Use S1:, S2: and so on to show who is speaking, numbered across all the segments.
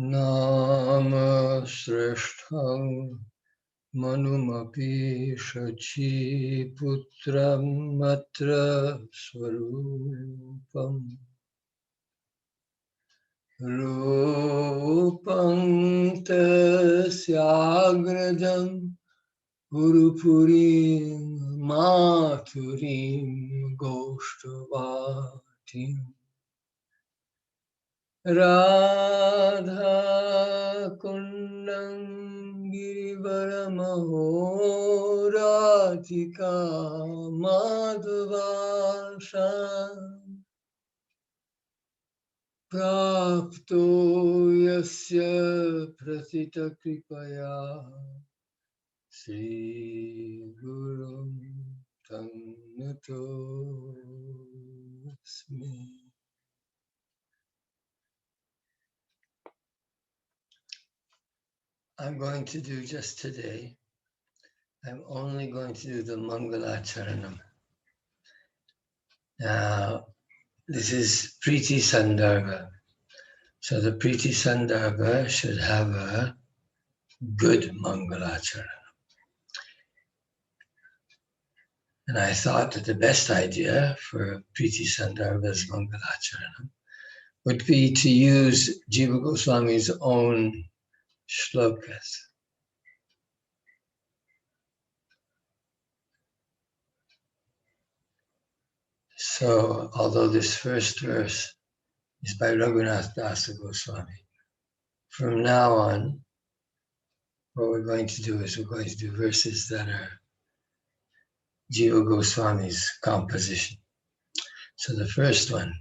S1: Nama Sreshtham Manumapi Shachi Putram Matra Swarupam Rupam Tasyagrajam Gurupurim Maturim Goshtavatim Radha Kundam Girivaramaho Radhika Madhuvasha Prapto Yasya Prasita Kripaya Sri Gurum Tanutosmi. I'm going to do just today, I'm only going to do the Mangala Charanam. Now, this is Priti Sandarbha. So the Priti Sandarbha should have a good Mangala Charanam. And I thought that the best idea for Priti Sandarbha's Mangala Charanam would be to use Jiva Goswami's own shlokas. So, although this first verse is by Raghunath Dasa Goswami, from now on, what we're going to do is we're going to do verses that are Jiva Goswami's composition. So the first one,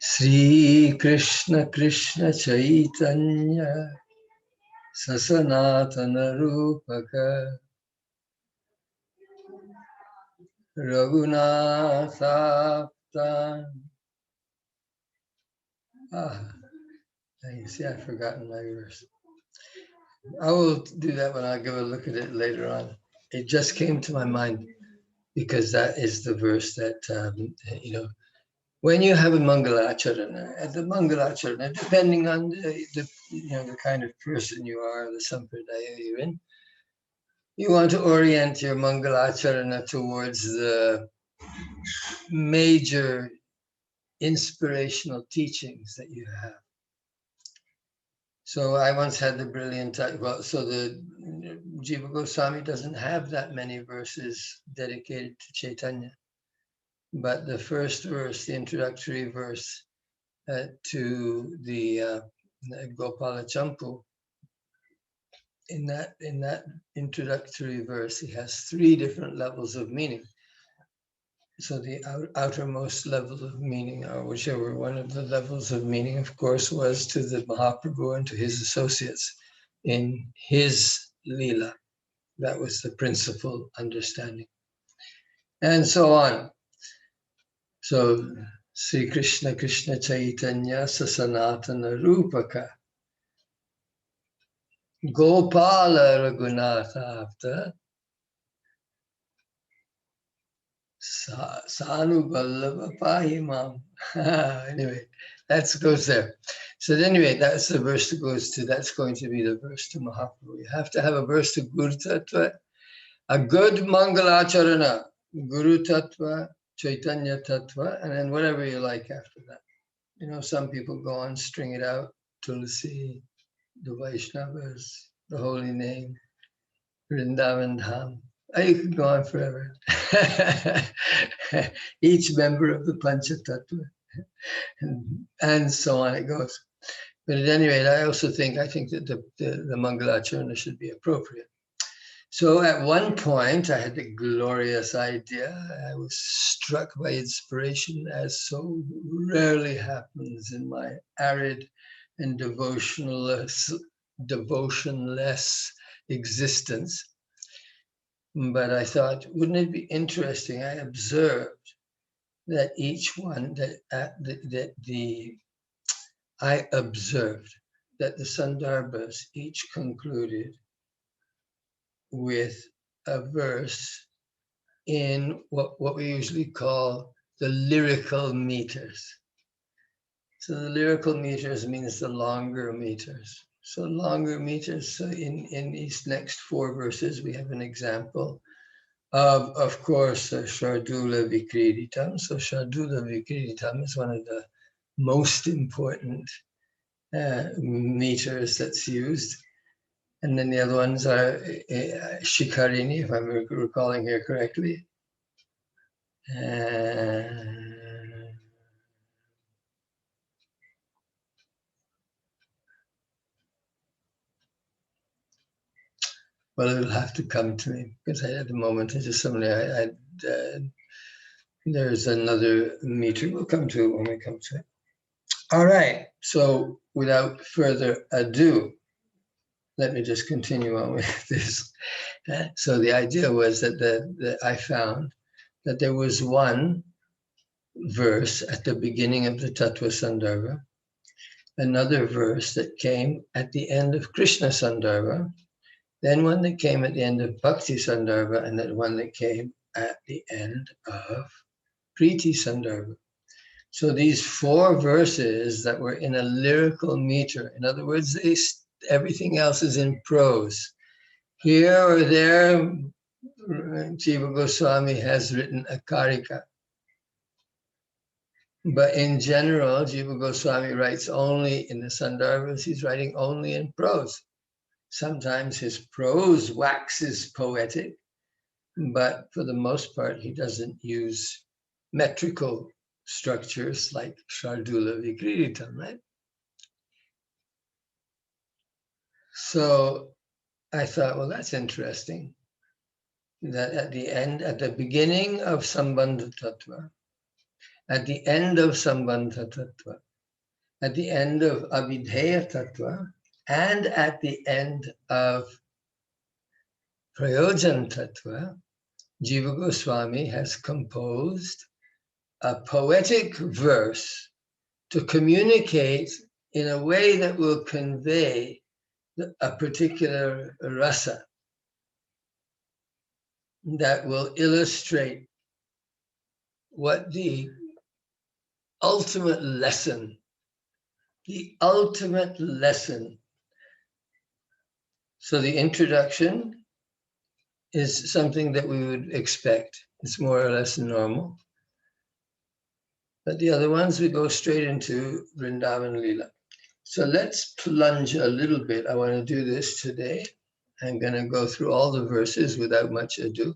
S1: Sri Krishna Krishna Chaitanya Sasanatana Rupaka Raghunatha. You see, I've forgotten my verse. I will do that when I go look at it later on. It just came to my mind because that is the verse that, when you have a Mangalacharana, at the Mangalacharana, depending on the kind of person you are, the Sampradaya you're in, you want to orient your Mangalacharana towards the major inspirational teachings that you have. So I once had the brilliant, so the Jiva Goswami doesn't have that many verses dedicated to Chaitanya. But the first verse, the introductory verse to the Gopala Champu, in that introductory verse, he has 3 different levels of meaning. So the outermost level of meaning, or whichever one of the levels of meaning, of course, was to the Mahaprabhu and to his associates in his Leela. That was the principal understanding. And so on. So, Sri Krishna Krishna Chaitanya Sasanatana Rupaka Gopala Raghunatha Apta Sanu Vallabha Pahimam. Anyway, that goes there. So anyway, that's the verse that goes to, that's going to be the verse to Mahaprabhu. You have to have a verse to Guru Tattva, a good Mangalacharana, Guru Tattva, Chaitanya Tattva, and then whatever you like after that. Some people go on, string it out, Tulsi, the Vaishnavas, the holy name, Vrindavan Dham. You can go on forever. Each member of the Panchatattva, and so on it goes. But at any rate, I think that the Mangalacharana should be appropriate. So at one point, I had the glorious idea. I was struck by inspiration, as so rarely happens in my arid and devotionless existence. But I thought, wouldn't it be interesting? I observed that the Sandarbhas each concluded with a verse in what we usually call the lyrical meters. So the lyrical meters means the longer meters. So longer meters. So in these next 4 verses, we have an example of course, Shardula Vikriditam. So Shardula Vikriditam is one of the most important meters that's used. And then the other ones are Shikarini, if I'm recalling here correctly. Well, it'll have to come to me because at the moment it's just something there's another meter. We'll come to it when we come to it. All right. So without further ado, let me just continue on with this. So the idea was that I found that there was one verse at the beginning of the Tattva Sandarbha, another verse that came at the end of Krishna Sandarbha, then one that came at the end of Bhakti Sandarbha, and then one that came at the end of Priti Sandarbha. So these 4 verses that were in a lyrical meter, in other words, everything else is in prose. Here or there, Jiva Goswami has written a karika. But in general, Jiva Goswami writes only in the Sandarbhas, he's writing only in prose. Sometimes his prose waxes poetic, but for the most part, he doesn't use metrical structures like Shardula Vikriditam, right? So I thought, well, that's interesting. That at the beginning of Sambandha Tattva, at the end of Sambandha Tattva, at the end of Abhidheya Tattva, and at the end of Prayojan Tattva, Jiva Goswami has composed a poetic verse to communicate in a way that will convey a particular rasa, that will illustrate what the ultimate lesson. So the introduction is something that we would expect. It's more or less normal. But the other ones, we go straight into Vrindavan Lila. So let's plunge a little bit. I want to do this today. I'm going to go through all the verses without much ado.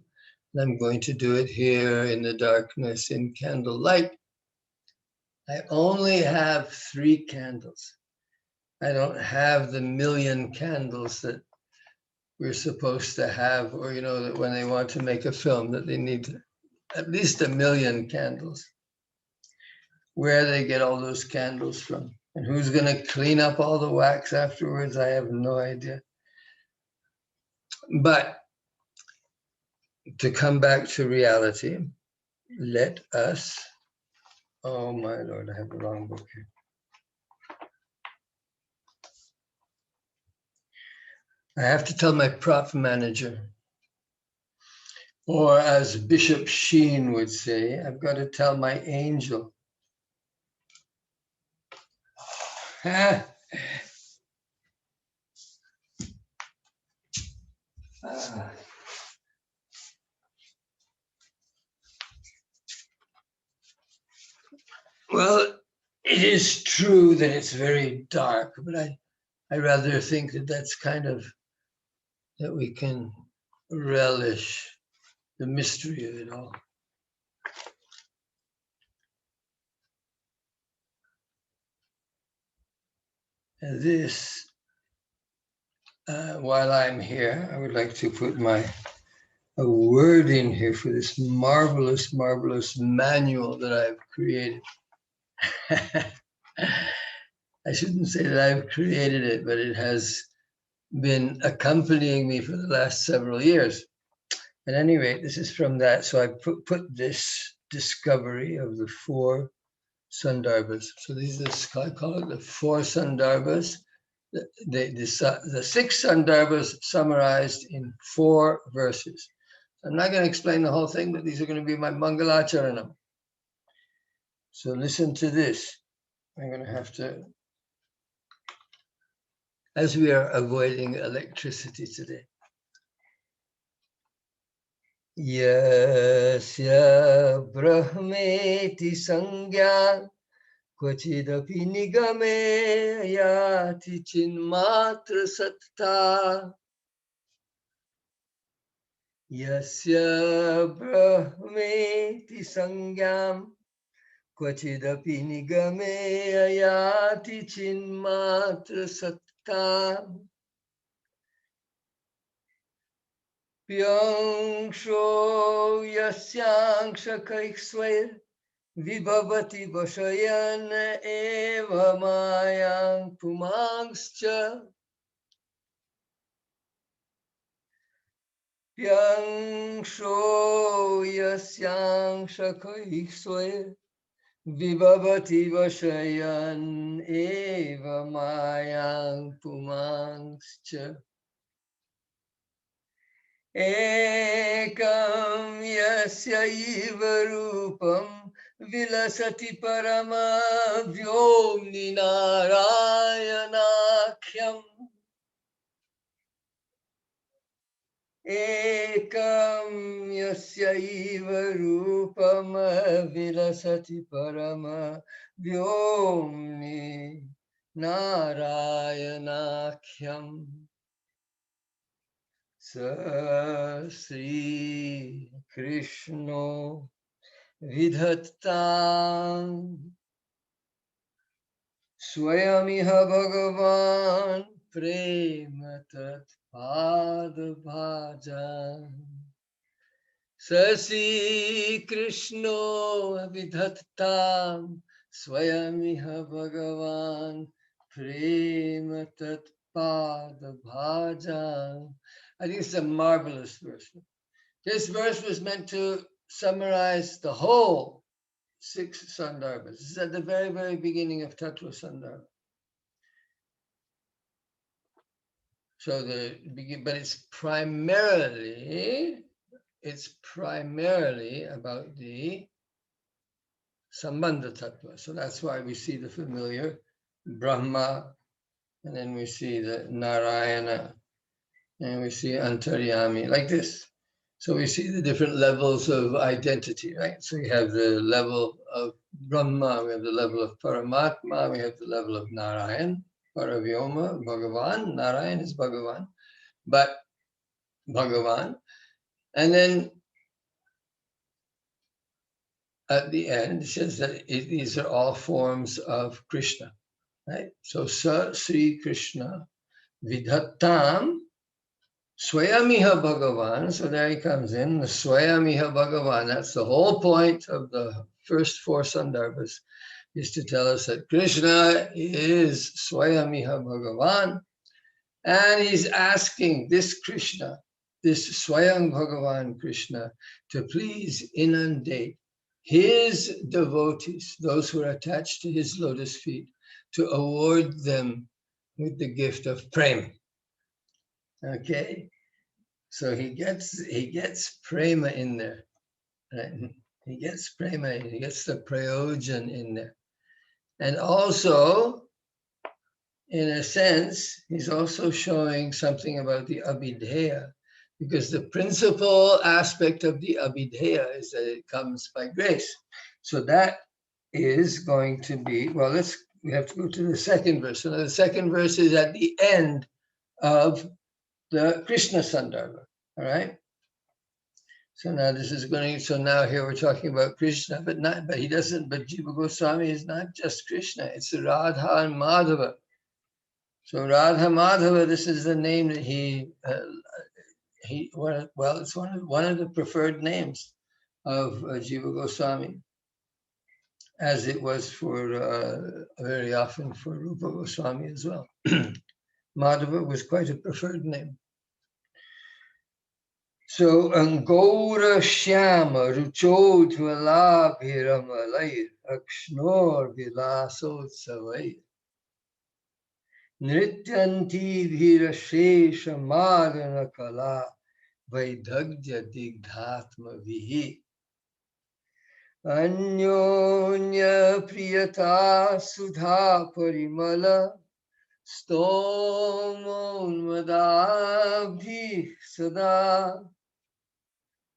S1: And I'm going to do it here in the darkness, in candlelight. I only have 3 candles. I don't have the 1,000,000 candles that we're supposed to have, or, that when they want to make a film, that they need at least 1,000,000 candles. Where they get all those candles from and who's going to clean up all the wax afterwards, I have no idea. But to come back to reality, let us, oh my Lord, I have the wrong book here. I have to tell my prop manager, or as Bishop Sheen would say, I've got to tell my angel. Well, it is true that it's very dark, but I rather think that that's kind of, that we can relish the mystery of it all. And this, while I'm here, I would like to put a word in here for this marvelous, marvelous manual that I've created. I shouldn't say that I've created it, but it has been accompanying me for the last several years. At any rate, this is from that. So I put this discovery of the 4 Sandarbhas. So these are, I call it the 4 Sandarbhas. The 6 Sandarbhas summarized in 4 verses. I'm not going to explain the whole thing, but these are going to be my Mangala Charanam. So listen to this. I'm going to have to, as we are avoiding electricity today. Yasya brahmeti sangyan Kvachidapi nigame yati chinmatra satta Yasya brahmeti sangyam Kvachidapi nigame yati chinmatra satta Pyangsho yasyangsha kaiksvair Vibhavati vashayan eva mayang pumangscha Pyangsho yasyang shakaiswe Vibhavati vashayan eva mayang pumangscha Ekam yasya iva rupam Vilasati parama vyomni narayanakyam Ekam yasyaiva rupam vilasati parama vyomni narayanakyam Sa Sri Krishna vidhattam Swayamiha Bhagavan Prema Tat Pada Bhajan Sasi Krishna Vidhattam Swayamiha Bhagavan Prema Tat Pada Bhajan. I think it's a marvelous verse. This verse was meant to summarize the whole 6 Sandarbhas. This is at the very, very beginning of Tattva Sandarbha. So but it's primarily about the Sambandha Tattva. So that's why we see the familiar Brahma, and then we see the Narayana, and we see Antaryami, like this. So we see the different levels of identity, right? So we have the level of Brahma, we have the level of Paramatma, we have the level of Narayan, Paravyoma, Bhagavan. Narayan is Bhagavan, but Bhagavan. And then at the end, it says that these are all forms of Krishna, right? So Sa Sri Krishna Vidhattam Swayamiha Bhagavan. So there he comes in, the Swayamiha Bhagavan. That's the whole point of the first 4 Sandarbhas, is to tell us that Krishna is Swayamiha Bhagavan. And he's asking this Krishna, this Swayam Bhagavan Krishna, to please inundate his devotees, those who are attached to his lotus feet, to award them with the gift of prema. Okay, so he gets prema in there, right? He gets prema, he gets the prayojan in there, and also, in a sense, he's also showing something about the abhidheya, because the principal aspect of the abhidheya is that it comes by grace. So that is going to be, well, we have to go to the second verse. So the second verse is at the end of the Krishna Sandarbha, all right? So now this is going to, so now here we're talking about Krishna, but Jiva Goswami is not just Krishna, it's Radha and Madhava. So Radha Madhava, this is the name that it's one of the preferred names of Jiva Goswami, as it was for very often for Rupa Goswami as well. Madhava was quite a preferred name. So Angora Shyama Rucho Dvala Bhiramalai Akshnor Vilaso Savai Nrityanti Bhira Shesha Madana Kala Vaidagya Digdhatma Vihi Anyonya priyata sudha parimala stomon sada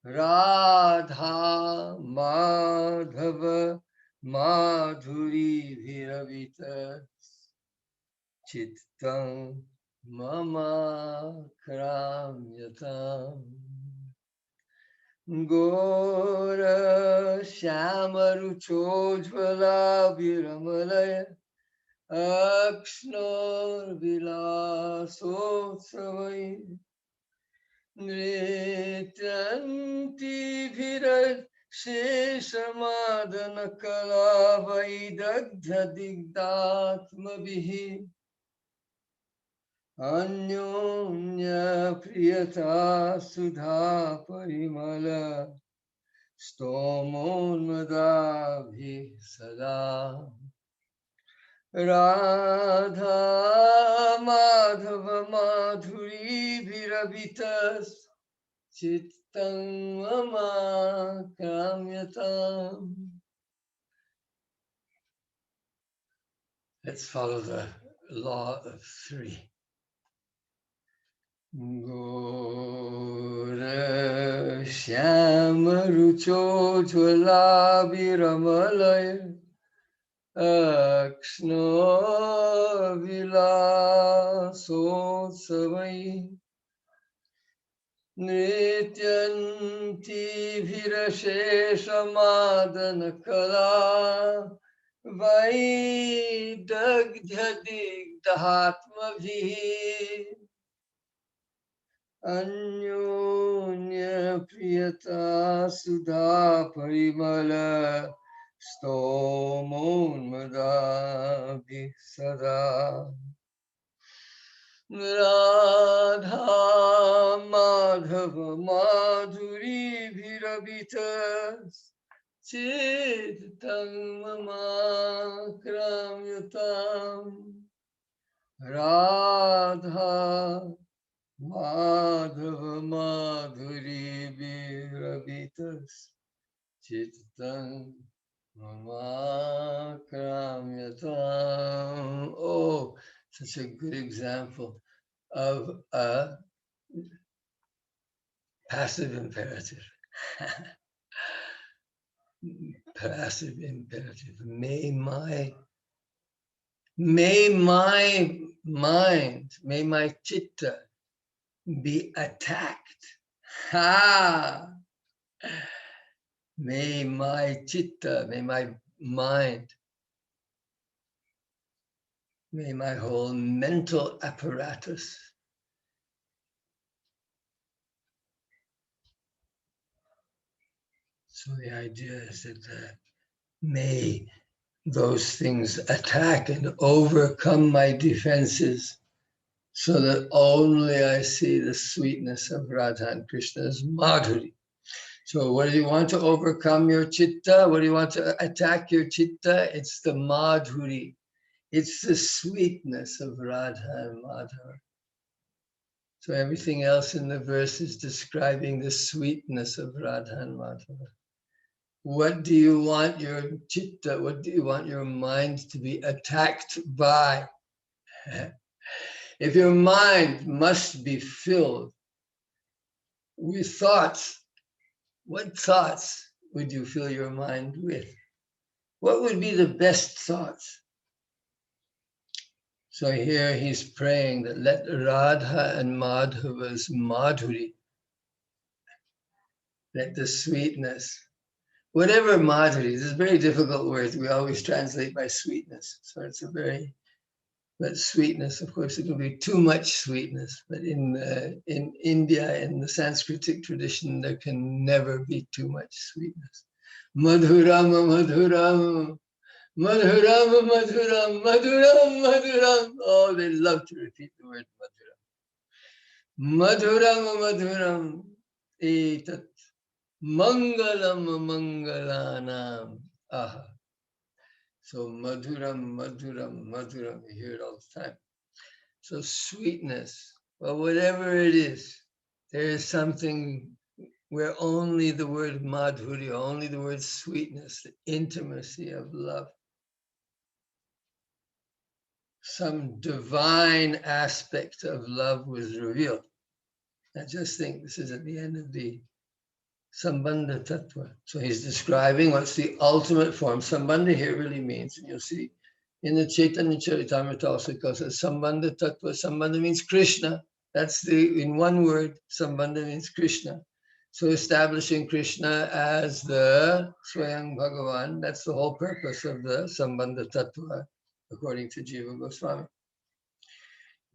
S1: Radha Madhava Madhuri Viravita Chittam Mama Kramyatam Gora Shamaruchojvala Viramalaya Akshnor Vilasotsavai Nrityanti Virat Sheshamadana Kalavai Digdatma Vihi Anyonya Priyata Sudha Parimala Stomonmadabhi Sada Radha Madhava Madhuri Viravitas Chittam Mama Kamyatam. Let's follow the law of three. Gora Shyama Rucho Jwala Viramalaya Akshno Vilasotsavai Nrityanti Virasheshamadana Kala Vaidagdhadigdhatmavihi Anyonya Priyata Sudha Parimala Stomonmadabhi Sada Radha Madhava Madhuri Viravitas Chittam Mama Kramyatam Radha Madhava Madhuri Viravitas Chittam Mama Kramyatam. Oh, such a good example of a passive imperative. Passive imperative. May my mind, may my chitta be attacked. Ha! May my chitta, may my mind, may my whole mental apparatus so the idea is that may those things attack and overcome my defenses so that only I see the sweetness of Radha and Krishna's Madhuri. So what do you want to overcome your chitta? What do you want to attack your chitta? It's the Madhuri. It's the sweetness of Radha and Madhava. So everything else in the verse is describing the sweetness of Radha and Madhava. What do you want your chitta, what do you want your mind to be attacked by? If your mind must be filled with thoughts, what thoughts would you fill your mind with? What would be the best thoughts? So here he's praying that let Radha and Madhava's Madhuri, let the sweetness, whatever Madhuri, this is a very difficult word. We always translate by sweetness. So it's a very, but sweetness, of course, it can be too much sweetness. But in India, in the Sanskritic tradition, there can never be too much sweetness. Madhurama, Madhurama. Madhuram, Madhuram, Madhuram, Madhuram. Oh, they love to repeat the word Madhuram. Madhuram, Madhuram. Etat Mangalam, Mangalanam. Aha. So Madhuram, Madhuram, Madhuram. You hear it all the time. So sweetness. Well, whatever it is, there is something where only the word madhurya, only the word sweetness, the intimacy of love, some divine aspect of love was revealed. I just think this is at the end of the Sambandha Tattva. So he's describing what's the ultimate form. Sambandha here really means, and you'll see in the Chaitanya Charitamrita also it calls it Sambandha Tattva. Sambandha means Krishna. That's the, in one word, Sambandha means Krishna. So establishing Krishna as the Swayam Bhagavan, that's the whole purpose of the Sambandha Tattva, according to Jiva Goswami.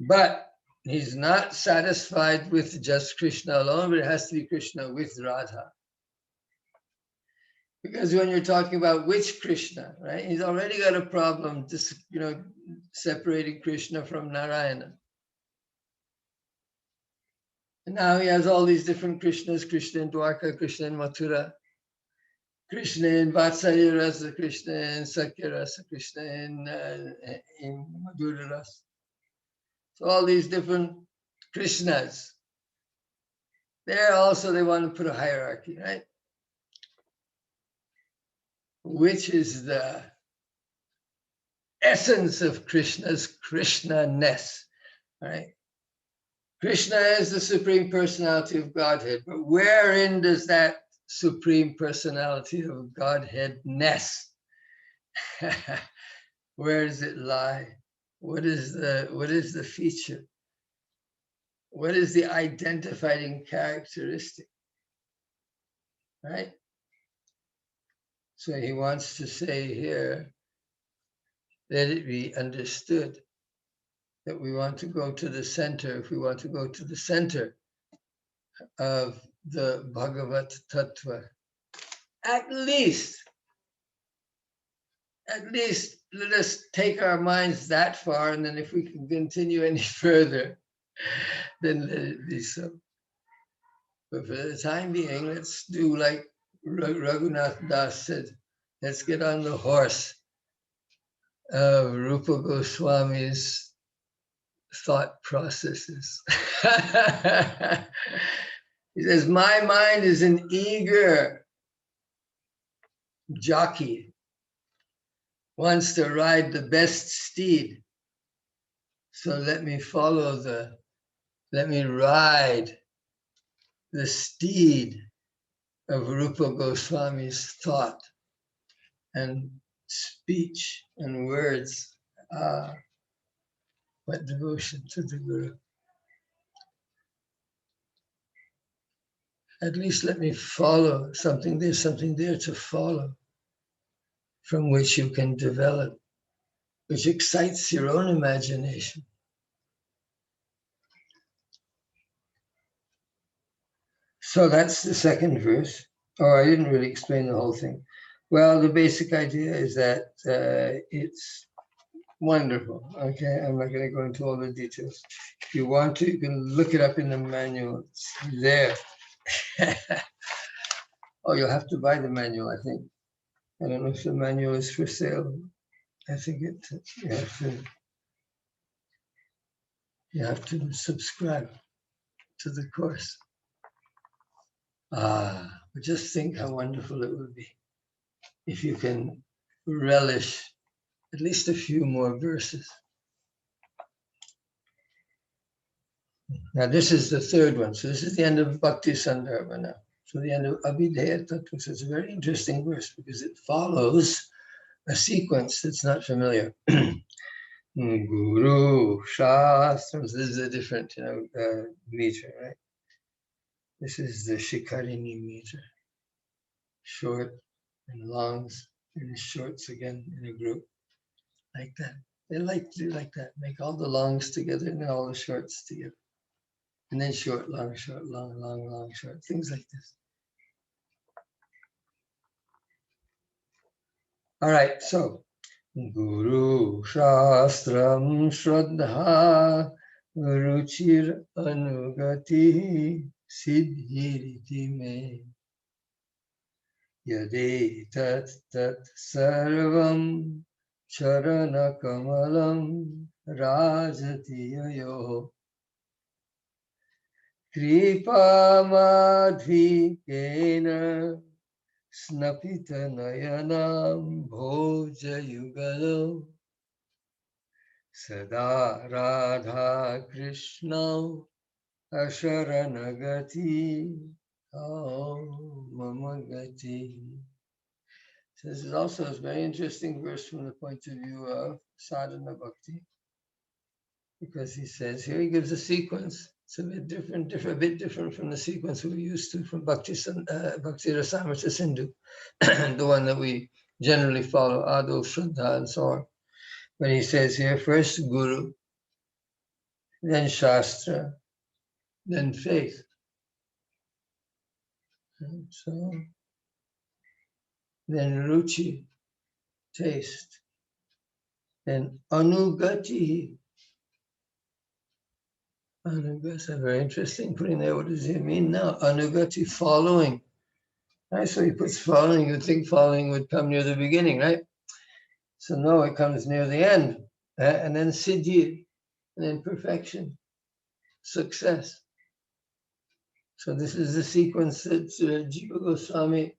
S1: But he's not satisfied with just Krishna alone, but it has to be Krishna with Radha. Because when you're talking about which Krishna, right, he's already got a problem, just, separating Krishna from Narayana. And now he has all these different Krishnas, Krishna in Dwarka, Krishna in Mathura, Krishna in Vatsalya Rasa, Krishna in Sakya Rasa, Krishna in Madhura Rasa. So all these different Krishnas. There also they want to put a hierarchy, right? Which is the essence of Krishna's Krishna-ness, right? Krishna is the Supreme Personality of Godhead, but wherein does that Supreme Personality of Godhead-ness, where does it lie? What is the feature? What is the identifying characteristic, right? So he wants to say here, let it be understood that we want to go to the center. If we want to go to the center of the Bhagavat Tattva, at least let us take our minds that far, and then if we can continue any further, then let it be so. But for the time being, let's do like Raghunath Das said, let's get on the horse of Rupa Goswami's thought processes. He says, my mind is an eager jockey, wants to ride the best steed. So let me ride the steed of Rupa Goswami's thought and speech and words. What devotion to the Guru. At least let me follow something. There's something there to follow from which you can develop, which excites your own imagination. So that's the second verse. Oh, I didn't really explain the whole thing. Well, the basic idea is that it's wonderful. Okay, I'm not going to go into all the details. If you want to, you can look it up in the manual. It's there. Oh, you'll have to buy the manual, I think. I don't know if the manual is for sale. I think you have to subscribe to the course. But just think how wonderful it would be if you can relish at least a few more verses. Now this is the third one. So this is the end of Bhakti Sandarbha now. So the end of Abhidheya Tattva. So it's a very interesting verse because it follows a sequence that's not familiar. Guru, Shastras, this is a different meter, right? This is the Shikarini meter. Short and longs and shorts again in a group. Like that. They like to do like that. Make all the longs together and all the shorts together. And then short, long, long, short. Things like this. All right, so Guru Shastram Shraddha Ruchir Anugati Siddhiriti Me Yade Tat Tat Sarvam Charana Kamalam Rajati Yo Kripa madhikena snapita nayanam bhoja yugalo sada radha krishna asharanagati mamagati. So this is also a very interesting verse from the point of view of sadhana bhakti, because he says here, he gives a sequence. It's a bit different from the sequence we're used to from Bhakti Rasamrita Sindhu, the one that we generally follow, Ado, Shraddha, and so on. But he says here, first Guru, then Shastra, then faith. So then Ruchi, taste, then Anugati. Anugati, very interesting putting there. What does it mean now? Anugati, following. Right, so he puts following, you'd think following would come near the beginning, right? So no, it comes near the end. And then siddhi, and then perfection, success. So this is the sequence that Jiva Goswami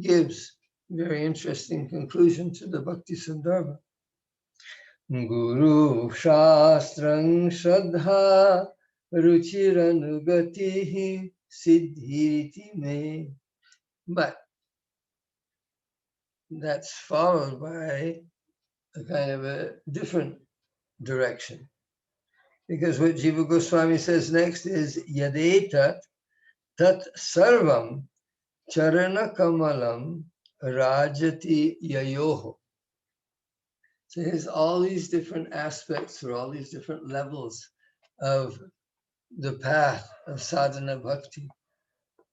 S1: gives. Very interesting conclusion to the Bhakti Sandarbha. Guru Shastrang Shraddha Ruchiranugatihi Siddhiriti Me. But that's followed by a kind of a different direction. Because what Jiva Goswami says next is Yadetat Tat Sarvam Charana Kamalam Rajati Yayoho. So there's all these different aspects or all these different levels of the path of sadhana bhakti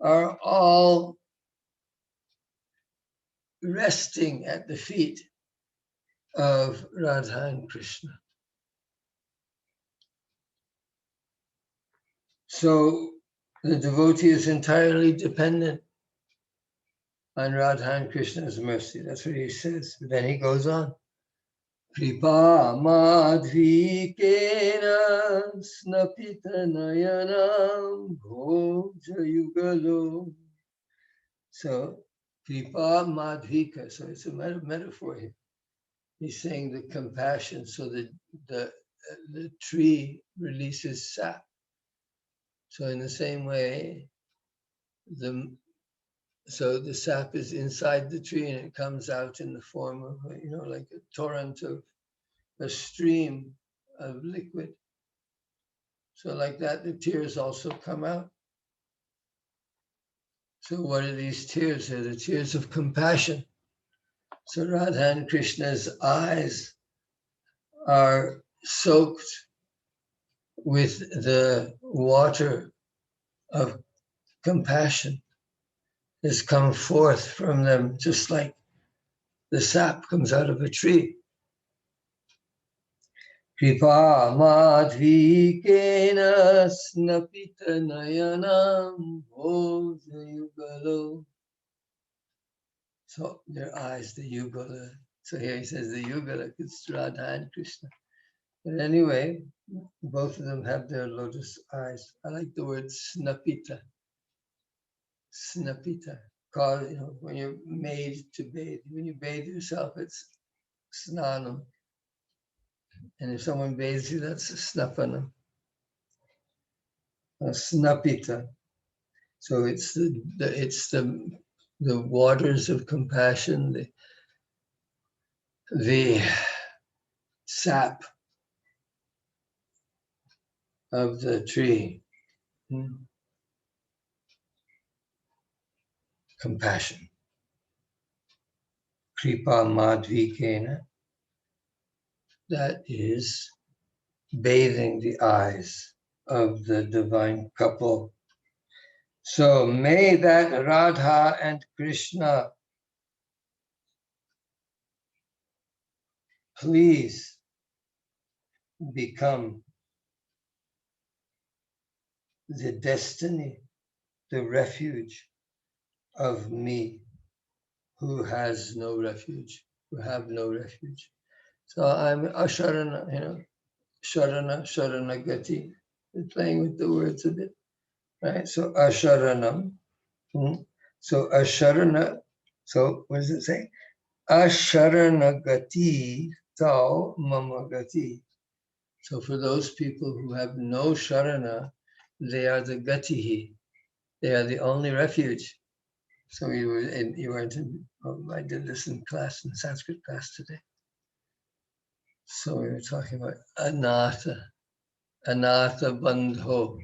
S1: are all resting at the feet of Radha and Krishna. So the devotee is entirely dependent on Radha and Krishna's mercy. That's what he says. But then he goes on. Kripa madhvikena snapita nayanam bhoja yugalo. So Kripa madhvika. So it's a metaphor here. He's saying the compassion. So the tree releases sap. So in the same way, the sap is inside the tree and it comes out in the form of, like a torrent of a stream of liquid. So like that, the tears also come out. So what are these tears? They're the tears of compassion. So Radha and Krishna's eyes are soaked with the water of compassion. Has come forth from them just like the sap comes out of a tree. Kripa madhvikena snapita nayanam bhoja yugalo. So their eyes, the yugala. So here he says the yugala, it's Radha and Krishna. But anyway, both of them have their lotus eyes. I like the word snapita. Snapita. Called, when you're made to bathe. When you bathe yourself, it's snanam. And if someone bathes you, that's snapanam. Snapita. So it's the waters of compassion, the sap of the tree. Compassion. Kripa madhvikena. That is bathing the eyes of the divine couple. So may that Radha and Krishna please become the destiny, the refuge of me, who has no refuge, who have no refuge. So I'm Asharana, Sharanagati. We're playing with the words a bit, right? So asharanam. So asharana. So what does it say? Asharanagati tau mamagati. So for those people who have no sharana, they are the gatihi. They are the only refuge. So I did this in class, in Sanskrit class today. So we were talking about anatha bandho.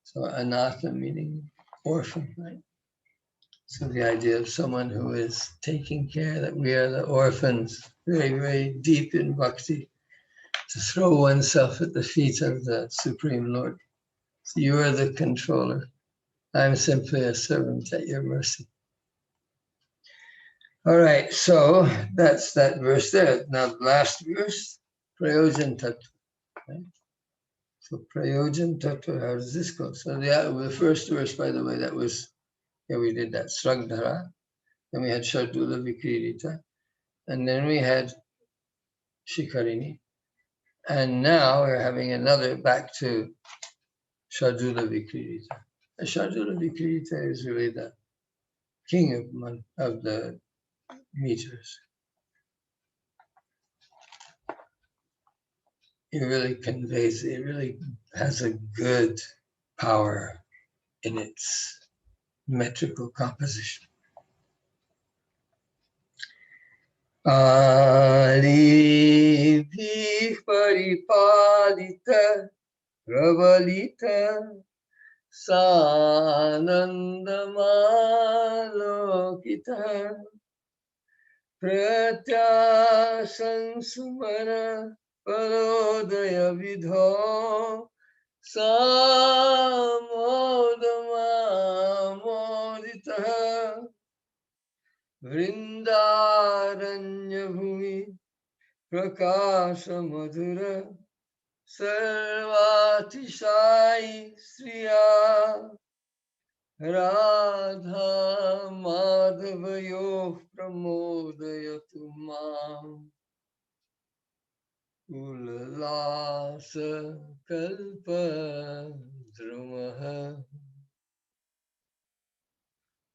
S1: So anatha meaning orphan, right? So the idea of someone who is taking care, that we are the orphans, very, very deep in bhakti, to throw oneself at the feet of the Supreme Lord. So you are the controller. I'm simply a servant at your mercy. All right, so that's that verse there. Now, the last verse, Prayojan Tattva. Right? So Prayojan Tattva, how does this go? So the first verse, by the way, that was, we did that, Sragdhara. Then we had Shardula Vikririta. And then we had Shikarini. And now we're having another back to Shardula Vikririta. Shardula Vikririta is really the king of the meters. It really conveys, it really has a good power in its metrical composition. Alibhi paripalita ravalita sanandamalokita pratyasansumana parodaya vidho samodamamodita vrindaranya bhumi prakasha madhura sarvatishai sriya radha madhavayo pramodayatu mam ulasa kalpa drumaha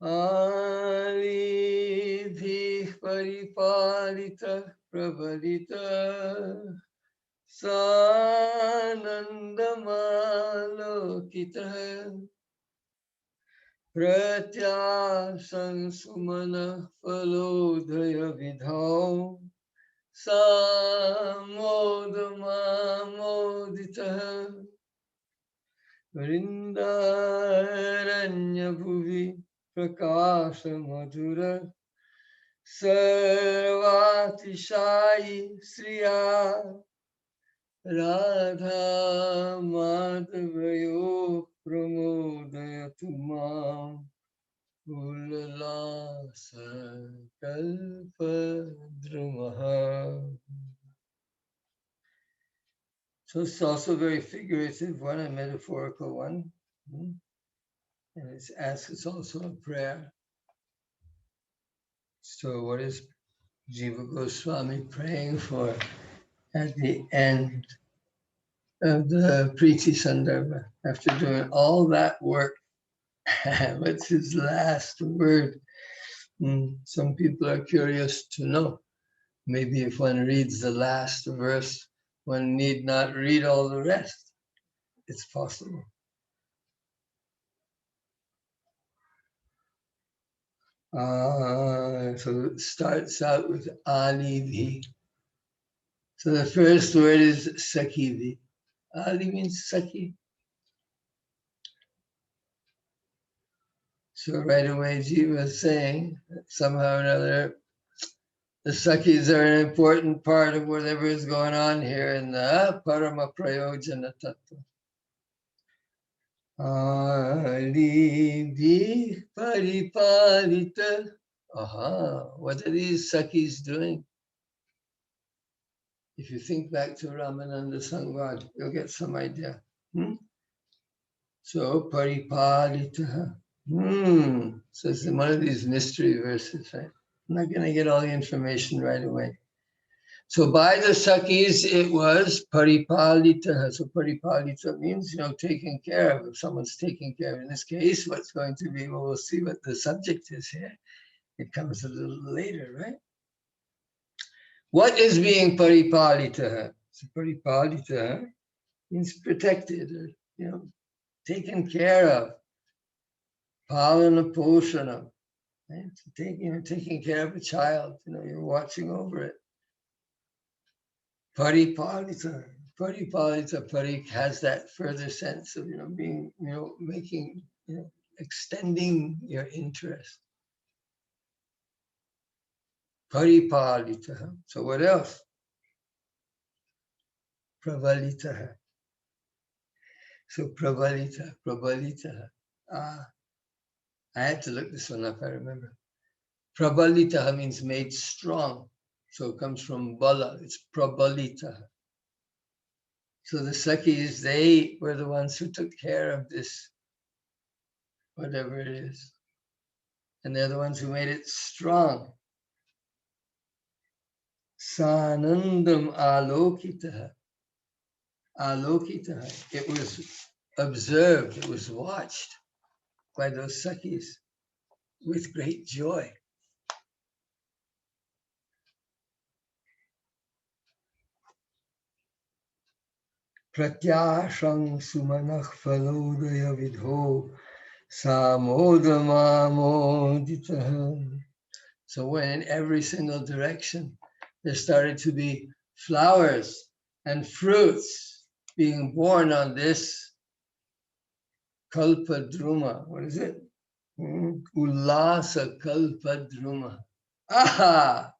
S1: alibhi paripalita pravalita sanandamalokita pratyasansumana falodaya vidhau samodamamodita vrindaranya bhuvi prakasha madhura sarvatishai sriya radha madhavayo pramodayatu mam ulasa kalpadrumaha. So it's also a very figurative one, a metaphorical one. And it's also a prayer. So what is Jiva Goswami praying for at the end of the Priti Sandarbha? After doing all that work, what's his last word? Some people are curious to know. Maybe if one reads the last verse, one need not read all the rest. It's possible. So it starts out with Alivi. So the first word is Sakivi. Ali means Saki. So right away Jiva is saying that somehow or another the Sakis are an important part of whatever is going on here in the Parama Prayojana Tattva. Alivi Paripalita. What are these Sakis doing? If you think back to Ramananda Sangvad, you'll get some idea. So Paripalita. So it's one of these mystery verses, right? I'm not going to get all the information right away. So by the Sakis, it was paripalita. So paripalita means, taken care of. If someone's taking care of, in this case, what's going to be, well, we'll see what the subject is here. It comes a little later, right? What is being paripalita? So paripalita means protected, or, taken care of. Palana poshana. Right? So taking care of a child, you're watching over it. Paripalita. Paripalita, parik has that further sense of, being, making, extending your interest. Paripalita. So what else? Pravalita. So pravalita. I had to look this one up, I remember. Prabalita means made strong. So it comes from bala, it's prabalita. So the Sakis, they were the ones who took care of this, whatever it is. And they're the ones who made it strong. Sanandam alokitaha. Alokitaha. It was observed, it was watched by those Sakis with great joy. Pratyashang sumanach falodaya vidho samodamamoditaha. So when in every single direction there started to be flowers and fruits being born on this kalpadruma. What is it? Ulasa kalpadruma. Aha!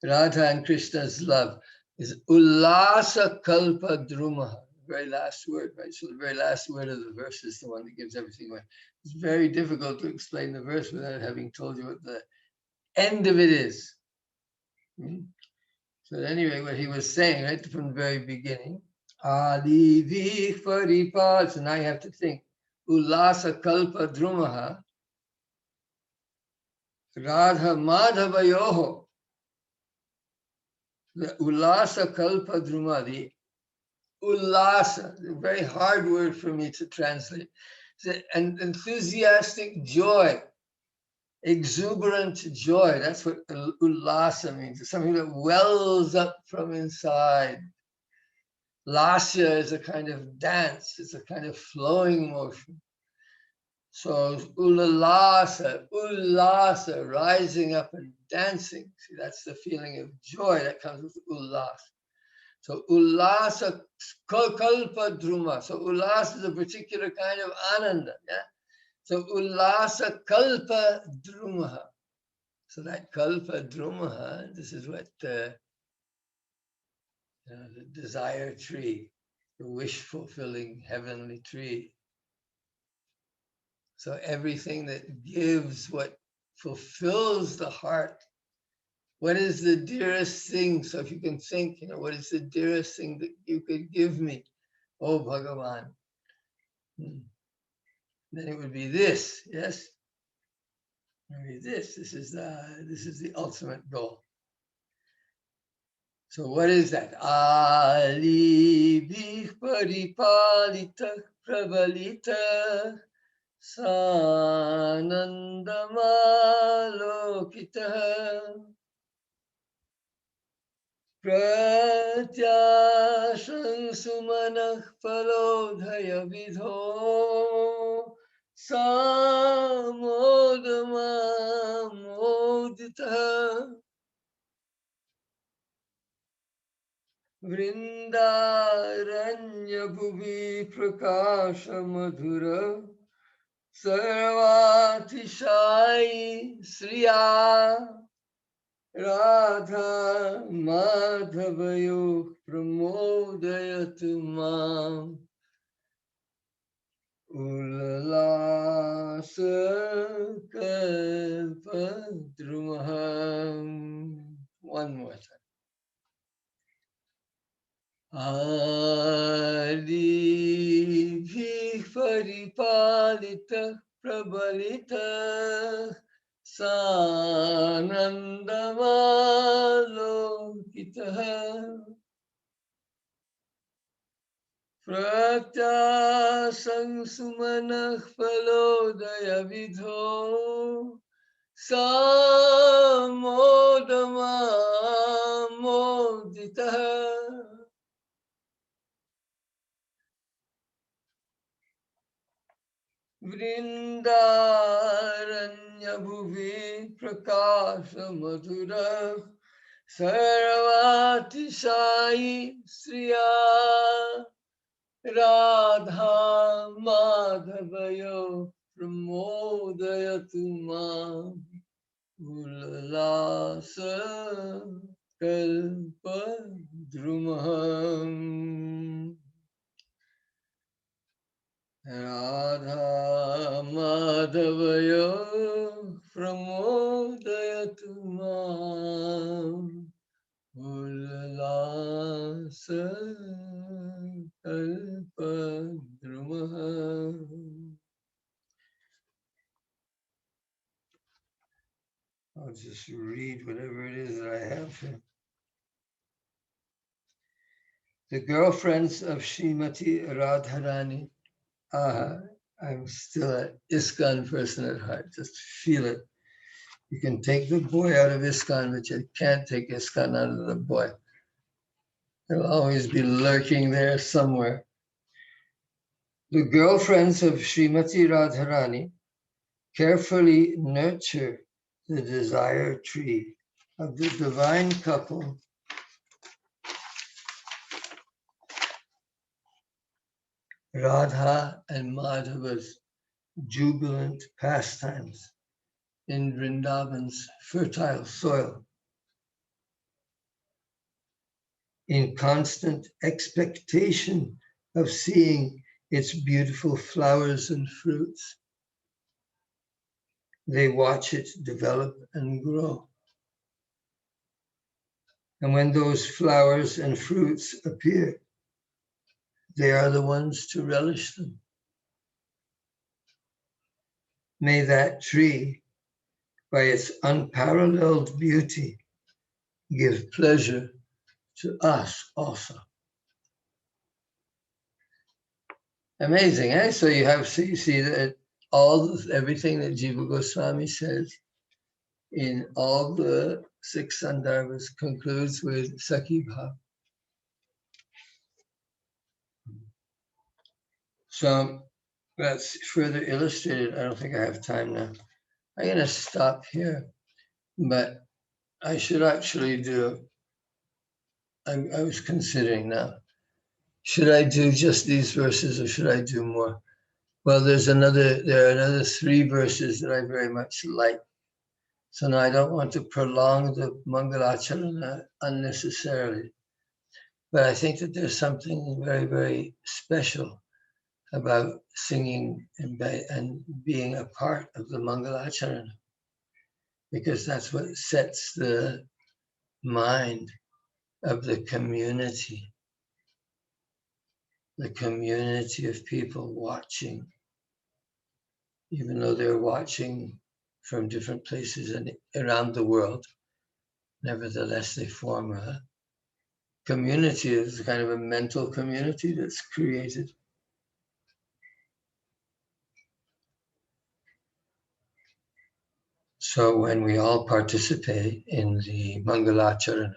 S1: Radha and Krishna's love is Ulasa kalpadruma. Very last word, right? So the very last word of the verse is the one that gives everything away. It's very difficult to explain the verse without having told you what the end of it is. So anyway, what he was saying right from the very beginning, Adi Vih Paripal. So now you have to think, Ulasa Kalpa Drumaha, Radha Madhavayoho, the Ulasa Kalpa Druma, the Ulasa, a very hard word for me to translate. It's an enthusiastic joy, exuberant joy. That's what Ulasa means. It's something that wells up from inside. Lasya is a kind of dance, it's a kind of flowing motion. So ulalasa, rising up and dancing. See, that's the feeling of joy that comes with ulasa. So ulasa kalpa druma. So ulasa is a particular kind of ananda. Yeah. So ulasa kalpa drumaha. So that kalpa drumaha, this is what the desire tree, the wish-fulfilling heavenly tree. So everything that gives, what fulfills the heart. What is the dearest thing? So if you can think, what is the dearest thing that you could give me? Oh, Bhagavan. Then it would be this, yes? Maybe this. This is the ultimate goal. So what is that? Ali bih paripalita prabalita sanandamalokita pratyashang sumanah falodhaya vidho samodamamodita Vrindaranya bhuvi prakasha madhura sarvatishai sriya radha madhavayo pramodayatu mam ulalasa kalpadrumaham. One more time. Adi bhih paripalita prabalita sanandamalokita Pratyasamoditaha Pratyasangsumanah Phalodaya Vidho Samodamamoditaha Vrindaranya Bhuvi Prakasha Madhura Sarvati Sai Sriya Radha Madhavayo Pramodayatu Mam Ulasa Kalpadrumaham Radha Madhavayo Pramodayatu Mam Ulasa Kalpadrumaham. I'll just read whatever it is that I have here. The girlfriends of Srimati Radharani. I'm still an ISKCON person at heart. Just feel it. You can take the boy out of ISKCON, but you can't take ISKCON out of the boy. It'll always be lurking there somewhere. The girlfriends of Srimati Radharani carefully nurture the desire tree of the divine couple Radha and Madhava's jubilant pastimes in Vrindavan's fertile soil, in constant expectation of seeing its beautiful flowers and fruits. They watch it develop and grow. And when those flowers and fruits appear, they are the ones to relish them. May that tree, by its unparalleled beauty, give pleasure to us also. Amazing, eh? So you see that everything that Jiva Goswami says in all the 6 Sandarbhas concludes with Sakhi Bhav. So that's further illustrated. I don't think I have time now. I'm going to stop here, but I should actually do, I was considering now, should I do just these verses or should I do more? Well, there are another 3 verses that I very much like. So now I don't want to prolong the Mangalacharana unnecessarily. But I think that there's something very, very special about singing and being a part of the Mangalacharana, because that's what sets the mind of the community of people watching, even though they're watching from different places and around the world. Nevertheless, they form a community. Is kind of a mental community that's created. So when we all participate in the Mangalacharana,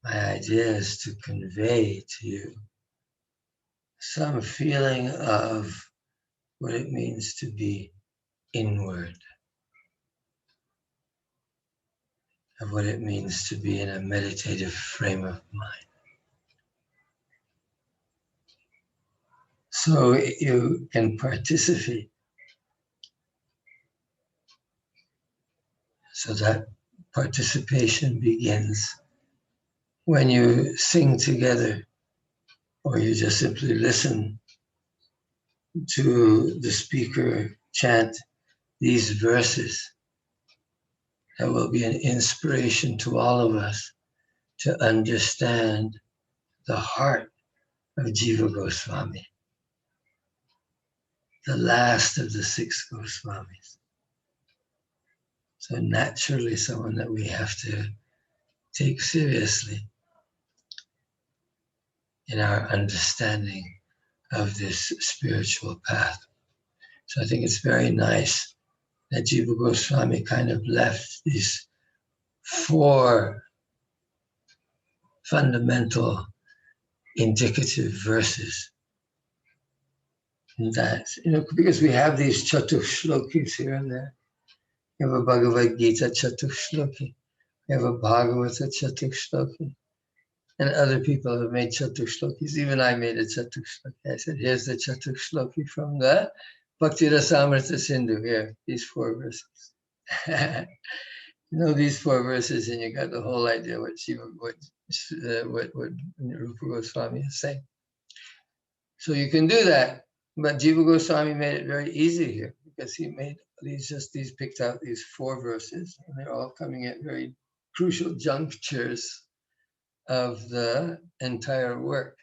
S1: my idea is to convey to you some feeling of what it means to be inward, of what it means to be in a meditative frame of mind. So you can participate. So that participation begins when you sing together, or you just simply listen to the speaker chant these verses. That will be an inspiration to all of us to understand the heart of Jiva Goswami, the last of the 6 Goswamis. So naturally someone that we have to take seriously in our understanding of this spiritual path. So I think it's very nice that Jiva Goswami kind of left these 4 fundamental indicative verses. That, because we have these Chatuk Shlokis here and there. We have a Bhagavad Gita Chatuk Shloki. We have a Bhagavata Chatuk Shloki. And other people have made Chatuk Shlokis. Even I made a Chatuk Shloki. I said, here's the Chatuk Shloki from the Bhakti Rasamrita Sindhu. Here, these 4 verses. These 4 verses, and you got the whole idea what Rupa Goswami is saying. So you can do that, but Jiva Goswami made it very easy here because he made picked out these 4 verses, and they're all coming at very crucial junctures of the entire work.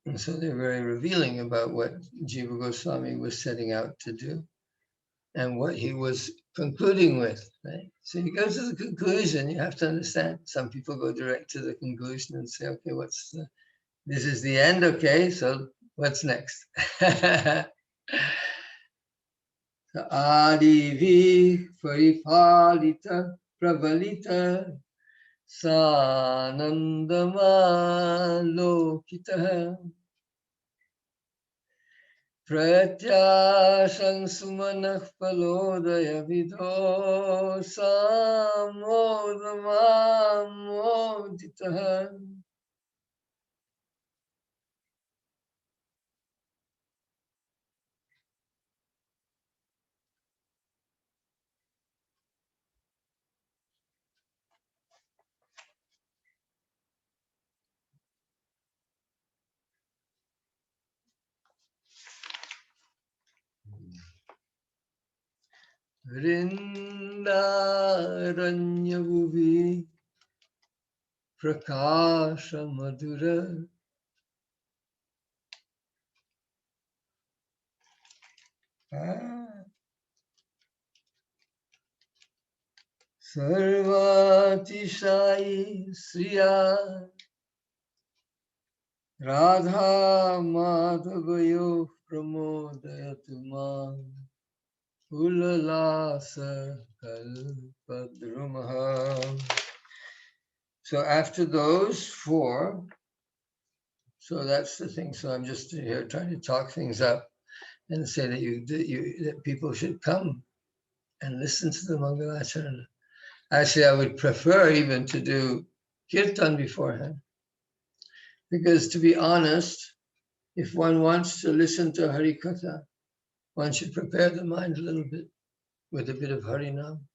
S1: And so they're very revealing about what Jiva Goswami was setting out to do and what he was concluding with, right? So you go to the conclusion, you have to understand. Some people go direct to the conclusion and say, okay, this is the end, okay, so what's next? Adivi paripalita pravalita sanandama lokita pratyashang sumanah palodaya vidho samodamam modita. Vrindaranya Bhuvi Prakasha Madhura Sarvatishai Sriya Radha Madhavayo Pramodayatuma Ulalasa Kalpadrumaha. So after those 4, so that's the thing. So I'm just here trying to talk things up and say that people should come and listen to the Mangalacharana. Actually, I would prefer even to do kirtan beforehand, because to be honest, if one wants to listen to Harikatha, one should prepare the mind a little bit with a bit of Harinam.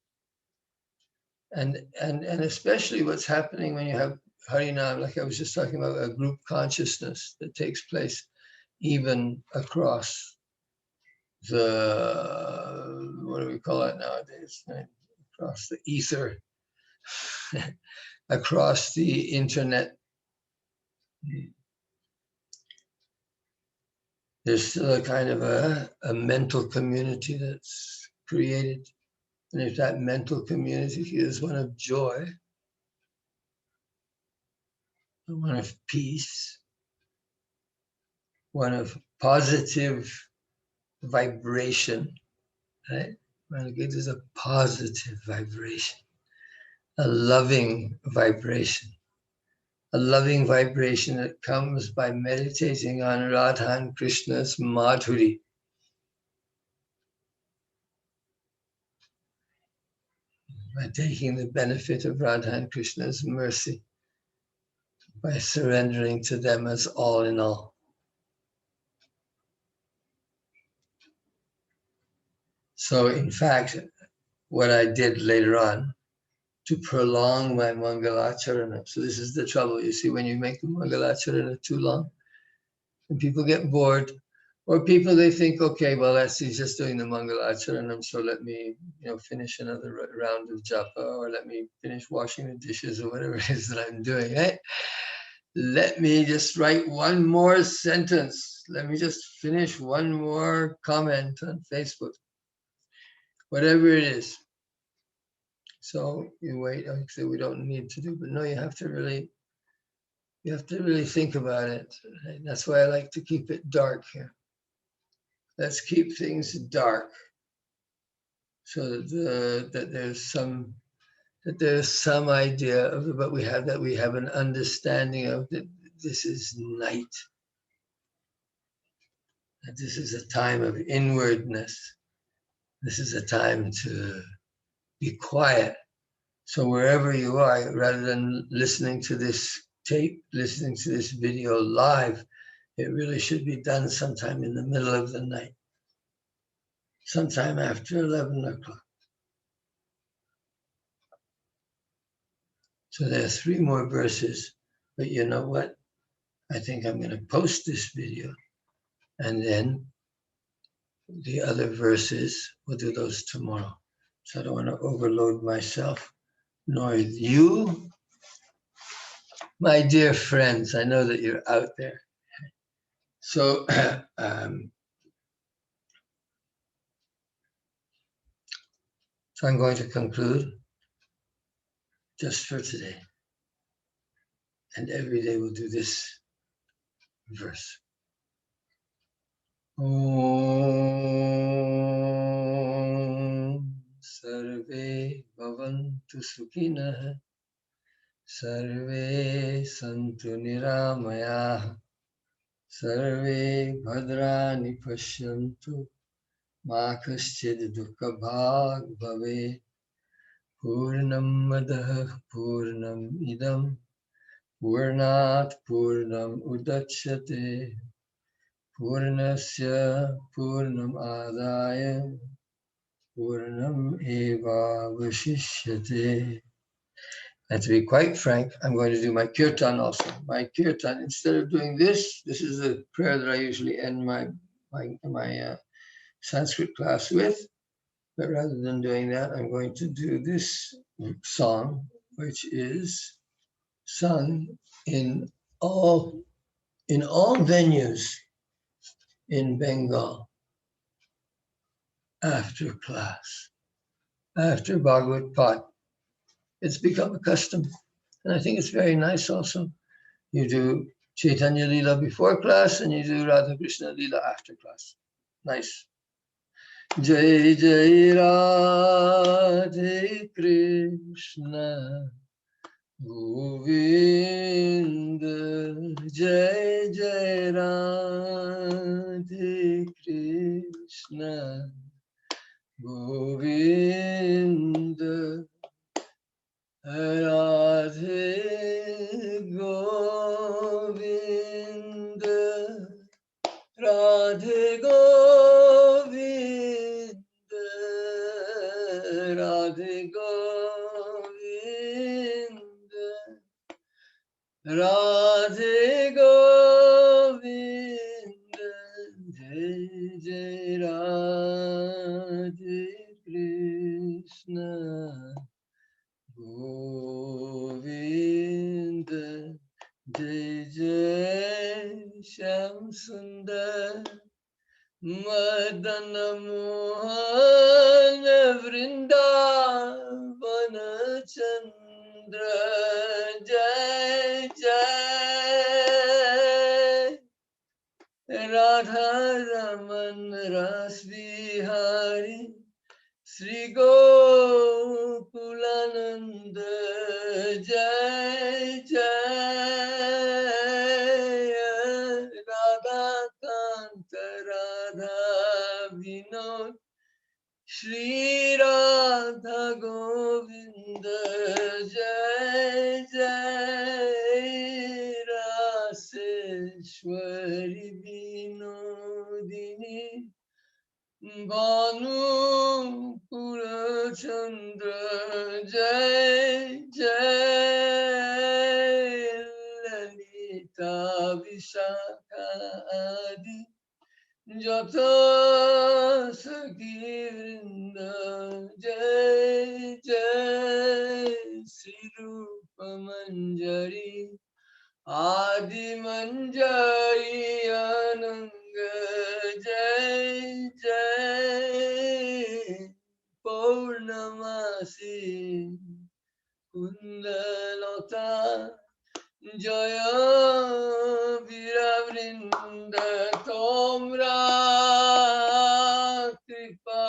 S1: And especially what's happening when you have Harinam, like I was just talking about, a group consciousness that takes place even across the, what do we call it nowadays? Right? Across the ether, across the internet. There's still a kind of a mental community that's created. And if that mental community is one of joy, one of peace, one of positive vibration, right? It is a positive vibration, a loving vibration that comes by meditating on Radha and Krishna's Madhuri. By taking the benefit of Radha and Krishna's mercy, by surrendering to them as all in all. So in fact, what I did later on to prolong my Mangalacharana, so this is the trouble, you see, when you make the Mangalacharana too long, and people get bored, or people, they think, okay, well, he's just doing the Mangalacharana, so let me, finish another round of japa, or let me finish washing the dishes, or whatever it is that I'm doing, right? Let me just write one more sentence. Let me just finish one more comment on Facebook. Whatever it is. So you wait, like I say, we don't need to do, but no, you have to really think about it. That's why I like to keep it dark here. Let's keep things dark so that there's some idea of what we have, that we have an understanding of that this is night, that this is a time of inwardness. This is a time to be quiet. So wherever you are, rather than listening to this tape, listening to this video live, it really should be done sometime in the middle of the night, sometime after 11 o'clock. So there are 3 more verses, but you know what? I think I'm going to post this video, and then the other verses, we'll do those tomorrow. So I don't want to overload myself, nor you. My dear friends, I know that you're out there. So so I'm going to conclude just for today. And every day we'll do this verse. Om Sarve Bhavantu Sukhinah Sarve Santu Niramaya Sarve Bhadrani Pashyantu Ma Kaschid Dukkha Bhag Bhave Purnam Madah Purnam Idam Purnat Purnam Udachyate Purnasya Purnam Adaya Purnam Eva Vashishyate. And to be quite frank, I'm going to do my kirtan also. My kirtan, instead of doing this is a prayer that I usually end my Sanskrit class with. But rather than doing that, I'm going to do this song, which is sung in all venues in Bengal after class, after Bhagavad Path. It's become a custom, and I think it's very nice also. You do Chaitanya Lila before class, and you do Radha Krishna Lila after class. Nice. Jai Jai Radhe Krishna Govinda, Jai Jai Radhe Krishna Govinda, Radhe Govinda, Radhe Govinda, Radhe Govinda, Radhe Govinda, Jai Jai Radhe Krishna Govinda, Jai Jai Shyam Sundar Madana Mohan Vrindavana Chandra, Jai Jai Radha Raman Ras Bihari Sri Gokulananda, Jai Jai Radha Kanta Radha Vinod Shri Radha Govinda, Jai Jai Raseshwari Vinodini Banu Pura Chandra, Jai Jai Lalita Vishaka Adi Jata Sakhi Vrinda, Jai Jai Sri Rupa Manjari Adi Manjari Ananga, Jai Jai Purnamasi Kundalata Jaya Viravrinda Tomra Kripa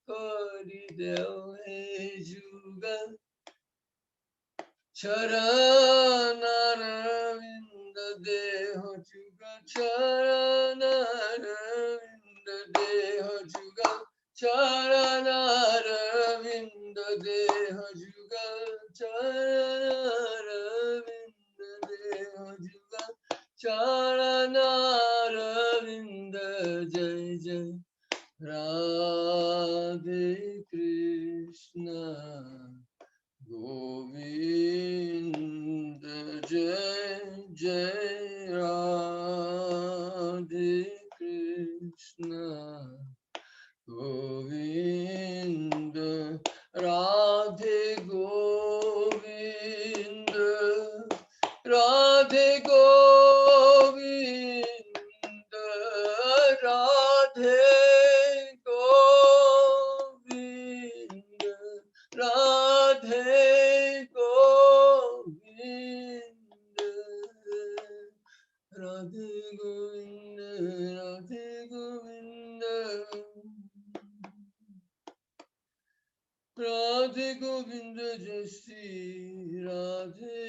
S1: Kori Deo He Jugal Charanaravinda Deho Jugal Charanaravinda Deho Jugal Charanaravinda Deho Jugal Charanaravinda Deho Jugal Charanaravinda Jai Jai Radhe Krishna Govinda Jai Jai Radhe Krishna Govinda Radhe Govinda Radhe Govinda Radhe Govinda Radhe Govinda Radhe Govinda Radhe Govinda Radhe Govinda Jai Shri Radhe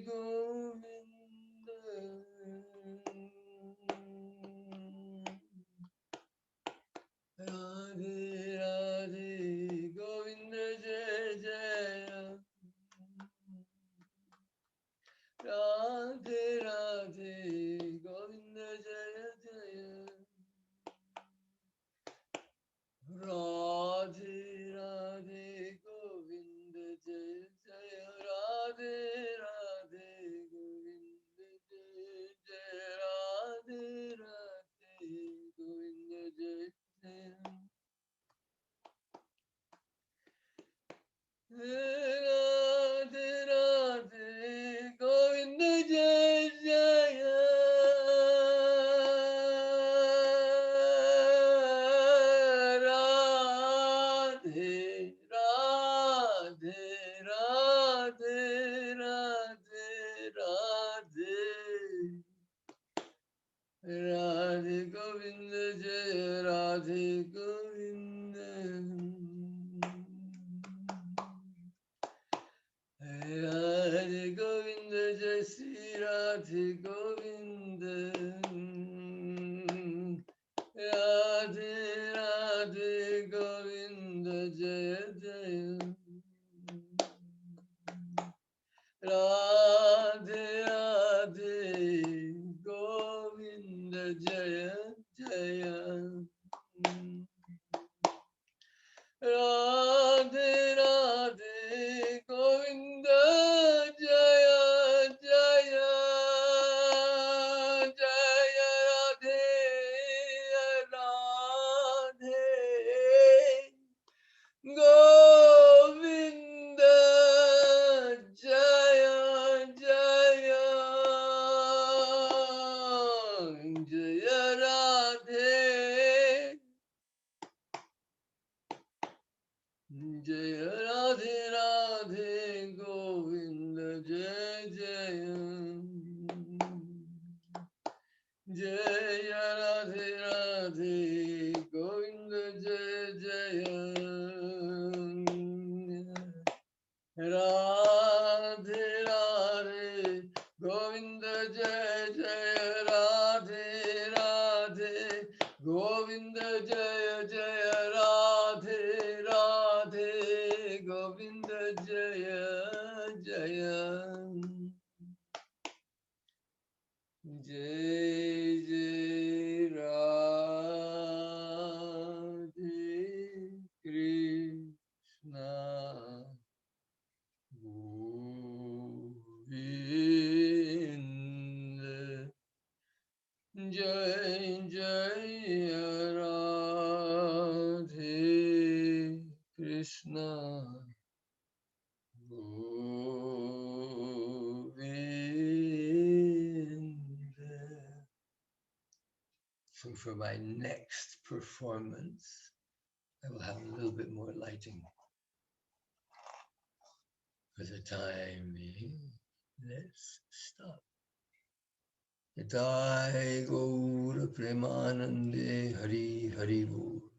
S1: Govinda Radhe Radhe Govinda Jai Jaya Radhe Radhe Govinda Jaya Jaya Radhe Radhe Govinda Jaya Jaya Radhe Radhe Govinda Jaya Jaya Radhe Radhe Govinda Jaya Jaya Radhe Radhe Govinda Jai Jaya Radhe Radhe Radhe Radhe Radhe Radhe Govinda Jaya Radhe Govinda Radhe Govinda Jai Shri Radhe Govinda Radhe Radhe Govinda Jaya Jaya Radhe Radhe Govinda Jaya Jaya Radhe Radhe Govinda Jaya Jaya Jaya Radhe Radhe Govinda Jaya Jaya Jaya Radhe Jaya Radhe Radhe Govinda Jaya Jaya Jaya Radhe Radhe Govinda Jaya Jaya Radhe Radhe Govinda Jaya Jaya Radhe Radhe Govinda Jaya Jaya Radhe Radhe Govinda Jaya Jaya Jai Jai Radhe Krishna Govinda Jai Jai Radhe Krishna Govinda. So for my next performance, I will have a little bit more lighting for the time being. Let's stop. Jai Gaura Premanande Hari Hari Bol.